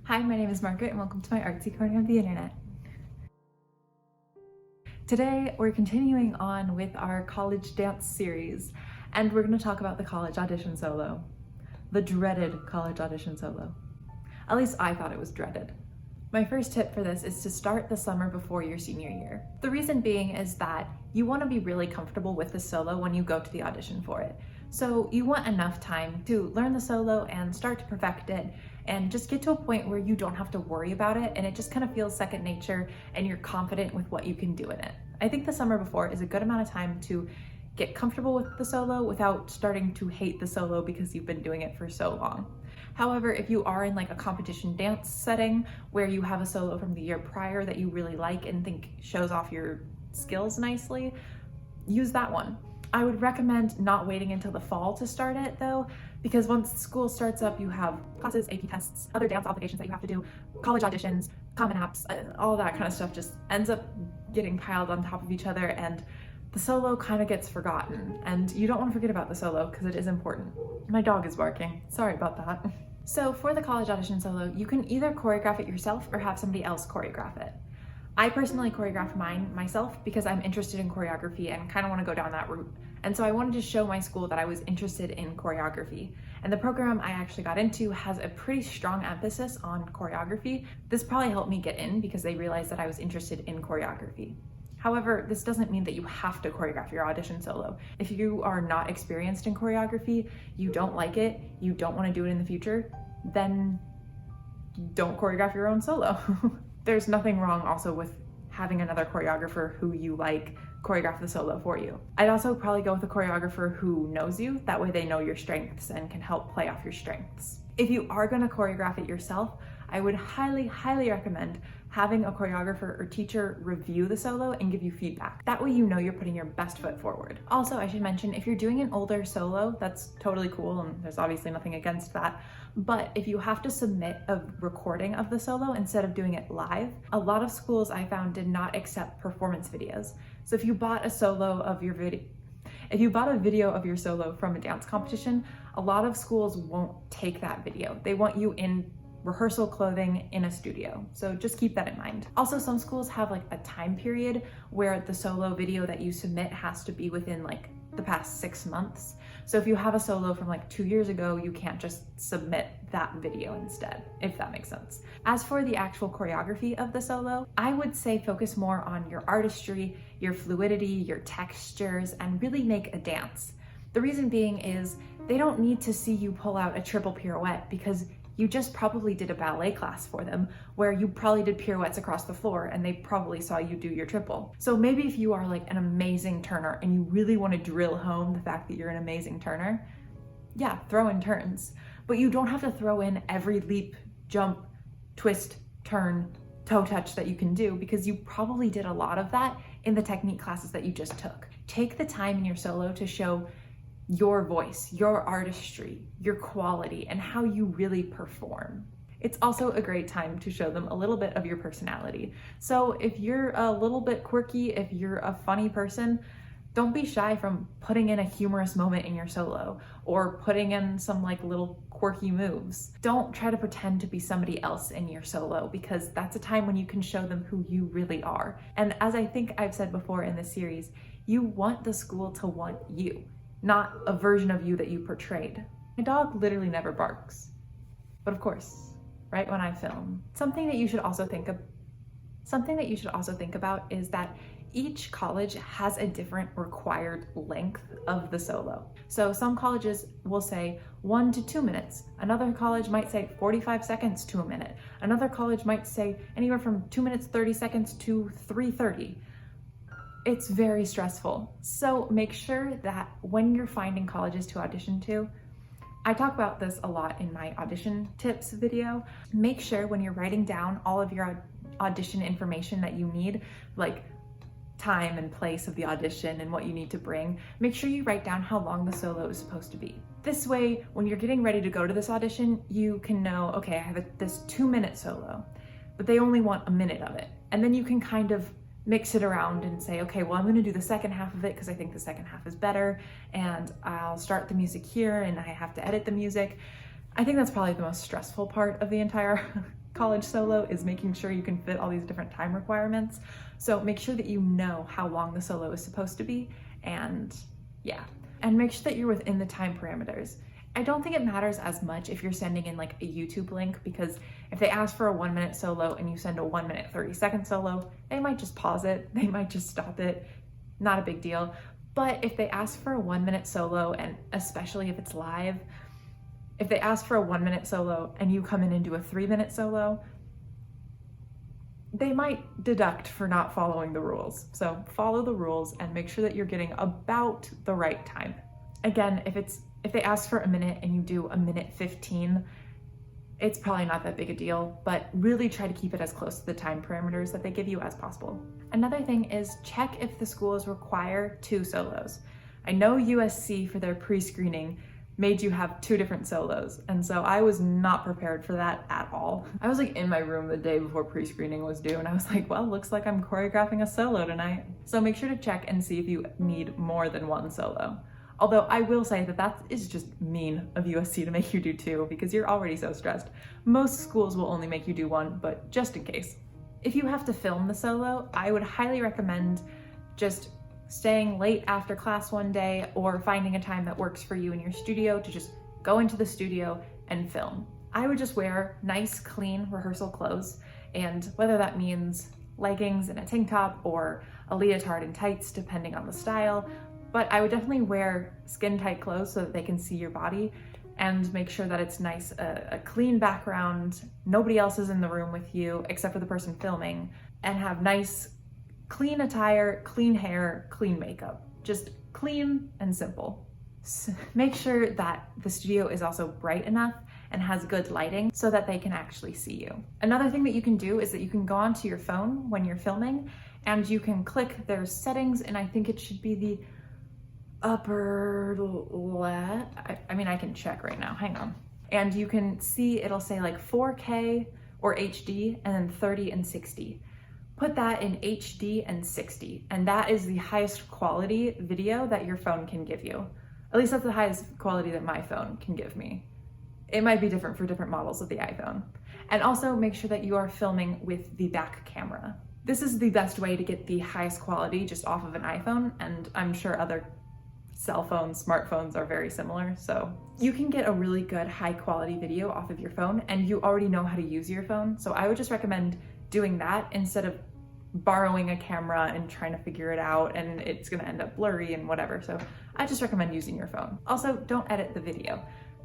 Hi, my name is Margaret and welcome to my artsy corner of the internet. Today we're continuing on with our college dance series and we're going to talk about the college audition solo. The dreaded college audition solo. At least I thought it was dreaded. My first tip for this is to start the summer before your senior year. The reason being is that you want to be really comfortable with the solo when you go to the audition for it. So you want enough time to learn the solo and start to perfect it and just get to a point where you don't have to worry about it and it just kind of feels second nature and you're confident with what you can do in it. I think the summer before is a good amount of time to get comfortable with the solo without starting to hate the solo because you've been doing it for so long. However, if you are in like a competition dance setting where you have a solo from the year prior that you really like and think shows off your skills nicely, use that one. I would recommend not waiting until the fall to start it though, because once school starts up, you have classes, AP tests, other dance obligations that you have to do, college auditions, Common Apps, all that kind of stuff just ends up getting piled on top of each other and the solo kind of gets forgotten. And you don't want to forget about the solo because it is important. My dog is barking. Sorry about that. So for the college audition solo, you can either choreograph it yourself or have somebody else choreograph it. I personally choreograph mine myself because I'm interested in choreography and kind of want to go down that route. And so I wanted to show my school that I was interested in choreography. And the program I actually got into has a pretty strong emphasis on choreography. This probably helped me get in because they realized that I was interested in choreography. However, this doesn't mean that you have to choreograph your audition solo. If you are not experienced in choreography, you don't like it, you don't want to do it in the future, then don't choreograph your own solo. There's nothing wrong also with having another choreographer who you like choreograph the solo for you. I'd also probably go with a choreographer who knows you, that way they know your strengths and can help play off your strengths. If you are going to choreograph it yourself, I would highly recommend having a choreographer or teacher review the solo and give you feedback. That way you know you're putting your best foot forward. Also, I should mention, if you're doing an older solo, that's totally cool and there's obviously nothing against that. But if you have to submit a recording of the solo instead of doing it live, a lot of schools I found did not accept performance videos. So if you bought a solo of your video, if you bought a video of your solo from a dance competition, a lot of schools won't take that video. They want you in rehearsal clothing in a studio. So just keep that in mind. Also, some schools have like a time period where the solo video that you submit has to be within like the past 6 months. So if you have a solo from like 2 years ago, you can't just submit that video instead, if that makes sense. As for the actual choreography of the solo, I would say focus more on your artistry, your fluidity, your textures, and really make a dance. The reason being is they don't need to see you pull out a triple pirouette because you just probably did a ballet class for them where you probably did pirouettes across the floor and they probably saw you do your triple. So maybe if you are like an amazing turner and you really want to drill home the fact that you're an amazing turner, yeah, throw in turns. But you don't have to throw in every leap, jump, twist, turn, toe touch that you can do because you probably did a lot of that in the technique classes that you just took. Take the time in your solo to show your voice, your artistry, your quality, and how you really perform. It's also a great time to show them a little bit of your personality. So if you're a little bit quirky, if you're a funny person, don't be shy from putting in a humorous moment in your solo or putting in some like little quirky moves. Don't try to pretend to be somebody else in your solo because that's a time when you can show them who you really are. And as I think I've said before in this series, you want the school to want you, not a version of you that you portrayed. My dog literally never barks, but of course, right when I film. Something that you should also think about is that each college has a different required length of the solo. So some colleges will say 1 to 2 minutes. Another college might say 45 seconds to a minute. Another college might say anywhere from 2 minutes, 30 seconds to 3:30. It's very stressful. So make sure that when you're finding colleges to audition to, I talk about this a lot in my audition tips video. Make sure when you're writing down all of your audition information that you need, like time and place of the audition and what you need to bring, make sure you write down how long the solo is supposed to be. This way, when you're getting ready to go to this audition, you can know, okay, I have this 2-minute solo, but they only want a minute of it. And then you can kind of mix it around and say, okay, well, I'm gonna do the second half of it because I think the second half is better, and I'll start the music here and I have to edit the music. I think that's probably the most stressful part of the entire college solo is making sure you can fit all these different time requirements. So make sure that you know how long the solo is supposed to be, and yeah. And make sure that you're within the time parameters. I don't think it matters as much if you're sending in like a YouTube link, because if they ask for a 1 minute solo and you send a 1 minute 30-second solo, they might just pause it, they might just stop it, not a big deal. But if they ask for a 1 minute solo, and especially if it's live, if they ask for a 1 minute solo and you come in and do a 3 minute solo, they might deduct for not following the rules. So follow the rules and make sure that you're getting about the right time. Again, if they ask for a minute and you do 1:15, it's probably not that big a deal, but really try to keep it as close to the time parameters that they give you as possible. Another thing is check if the schools require 2 solos. I know USC for their pre-screening made you have 2 different solos, and so I was not prepared for that at all. I was like in my room the day before pre-screening was due, and I was like, well, looks like I'm choreographing a solo tonight. So make sure to check and see if you need more than 1 solo. Although I will say that is just mean of USC to make you do 2, because you're already so stressed. Most schools will only make you do 1, but just in case. If you have to film the solo, I would highly recommend just staying late after class one day, or finding a time that works for you in your studio to just go into the studio and film. I would just wear nice, clean rehearsal clothes, and whether that means leggings and a tank top or a leotard and tights, depending on the style, but I would definitely wear skin tight clothes so that they can see your body, and make sure that it's nice, a clean background, nobody else is in the room with you except for the person filming, and have nice, clean attire, clean hair, clean makeup. Just clean and simple. So make sure that the studio is also bright enough and has good lighting so that they can actually see you. Another thing that you can do is that you can go onto your phone when you're filming, and you can click their settings, and I think it should be the upper left. I mean, I can check right now, hang on. And you can see it'll say like 4K or HD, and then 30 and 60. Put that in HD and 60, and that is the highest quality video that your phone can give you. At least that's the highest quality that my phone can give me. It might be different for different models of the iPhone. And also make sure that you are filming with the back camera. This is the best way to get the highest quality just off of an iPhone, and I'm sure other cell phones, smartphones are very similar. So you can get a really good high quality video off of your phone, and you already know how to use your phone. So I would just recommend doing that instead of borrowing a camera and trying to figure it out, and it's gonna end up blurry and whatever. So I just recommend using your phone. Also, don't edit the video.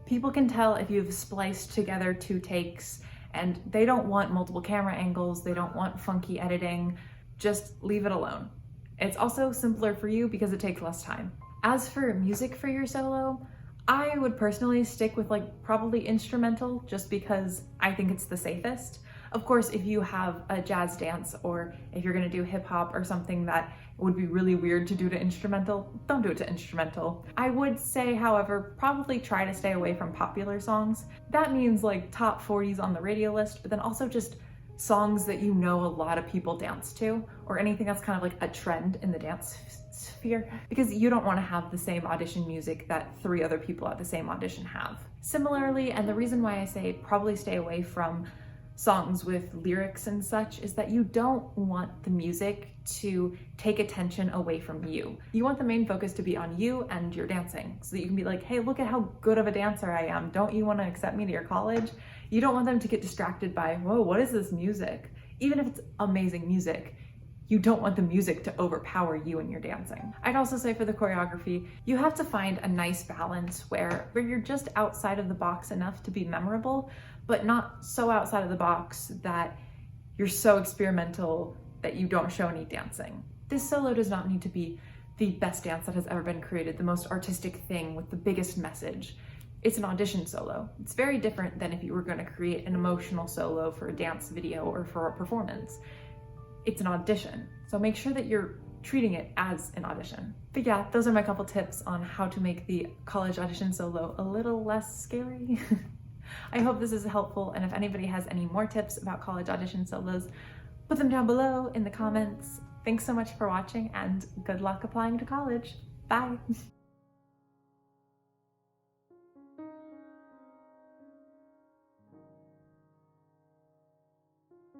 People can tell if you've spliced together 2 takes, and they don't want multiple camera angles, they don't want funky editing. Just leave it alone. It's also simpler for you because it takes less time. As for music for your solo, I would personally stick with like probably instrumental, just because I think it's the safest. Of course, if you have a jazz dance, or if you're gonna do hip hop or something that would be really weird to do to instrumental, don't do it to instrumental. I would say, however, probably try to stay away from popular songs. That means like top 40s on the radio list, but then also just songs that you know a lot of people dance to, or anything that's kind of like a trend in the dance sphere, because you don't want to have the same audition music that 3 other people at the same audition have. Similarly, and the reason why I say probably stay away from songs with lyrics and such, is that you don't want the music to take attention away from you. You want the main focus to be on you and your dancing, so that you can be like, hey, look at how good of a dancer I am. Don't you want to accept me to your college? You don't want them to get distracted by, whoa, what is this music? Even if it's amazing music, you don't want the music to overpower you and your dancing. I'd also say for the choreography, you have to find a nice balance where you're just outside of the box enough to be memorable, but not so outside of the box that you're so experimental that you don't show any dancing. This solo does not need to be the best dance that has ever been created, the most artistic thing with the biggest message. It's an audition solo. It's very different than if you were going to create an emotional solo for a dance video or for a performance. It's an audition, so make sure that you're treating it as an audition. But yeah, those are my couple tips on how to make the college audition solo a little less scary. I hope this is helpful, and if anybody has any more tips about college audition solos, put them down below in the comments. Thanks so much for watching, and good luck applying to college. Bye!